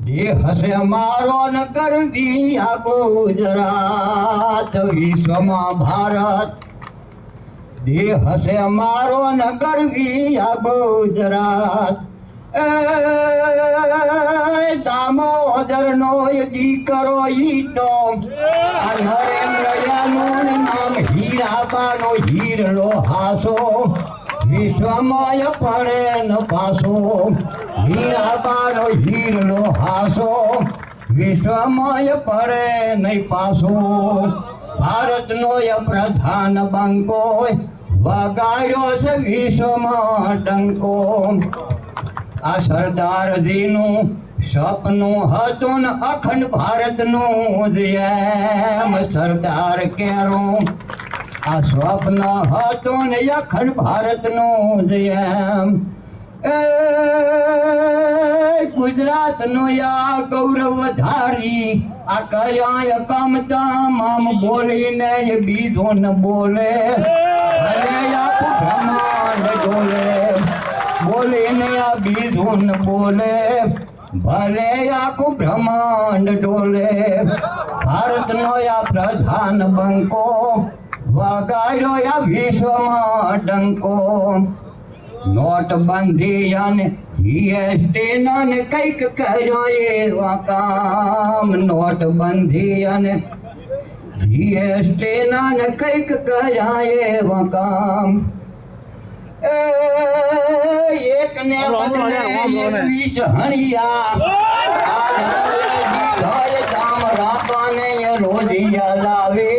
દેહ હશે મારો ન કરવી આ ગુજરાત વિશ્વમાં ભારત દેહ હશે મારો ન કરવી આ ગુજરાત દામોદર નો દીકરો ઈટો આ નરેન્દ્રયાનું નામ હીરાબાનો હીરલો હાસો વિશ્વમાં પડે ન પાસો હીરાબાનો હીરલો હાસો વિશ્વમાં પડે નહીં પાસો ભારતનો પ્રધાન બંકો વગાડ્યો છે વિશ્વમાં ડંકો આ સરદારજીનું સપનું હતું ને અખંડ ભારતનું જેમ સરદાર કેરો આ સ્વપ્ન હતું ને અખંડ ભારતનું જેમ ગુજરાતનું આ ગૌરવ ધારી આ કર્યા કામ તમામ બોલીને બીજો ન બોલે અને આખું બ્રહ્માંડ ડોલે બોલીને આ બીજો ન બોલે ભલે આખું બ્રહ્માંડ ડોલે ભારતનો આ પ્રધાન બંકો વગાડ્યો આ વિશ્વમાં ડંકો નોટબંધી અને જીએસટી ને કંઈક કર્યો એવા કામ નોટબંધી અને જીએસટી ને કંઈક કર્યા એવા કામ એક ને બદલે 21 હણિયા કામ રાખવાને રોજિયા લાવે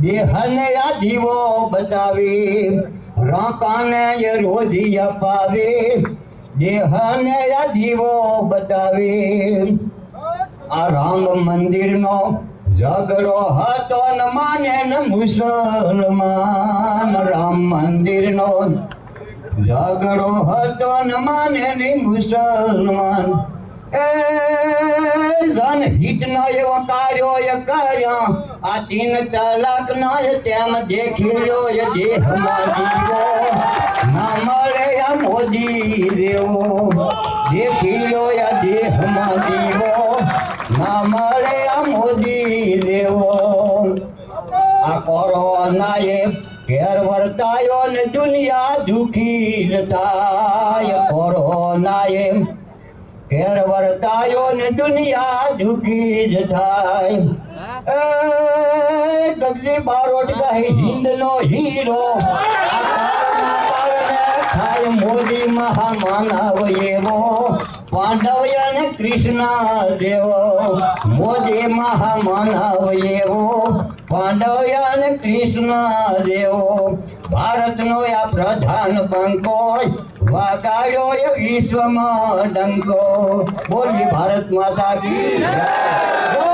દેહને આ દીવો બતાવે રાકાને રોજી અપાવે દેહને આ દીવો બતાવે આ રામ મંદિરનો ઝઘડો હતો ન માને ન મુસલમાન રામ મંદિરનો ઝઘડો હતો ન માને ન મુસલમાન જનહિતનો એવો કાર્યો કર્યા આ 3 તલાકનો તેમ દેખી લો દેહમાં જીવો ના મળે આ મોદી જેવો દેખી લો દેહમાં જીવો ના મળે આ મોદી જેવો આ કોરોનાએ ઘેર વર્તાયો ને દુનિયા દુખી જ થાય કોરોનાએ ઘેર વર્તાયો ને દુનિયા દુખી જ થાય ગગજી બારોટ કહે હિન્દનો હીરો આ કારણે થાય મોદી મહામાનવ એવો પાંડવ અને કૃષ્ણ જેવો મોદી મહામાનવ એવો પાંડવ અને કૃષ્ણ જેવો ભારતનો આ પ્રધાન બંકો વગાડ્યો એ વિશ્વમાં ડંકો બોલી ભારત માતા કી જય.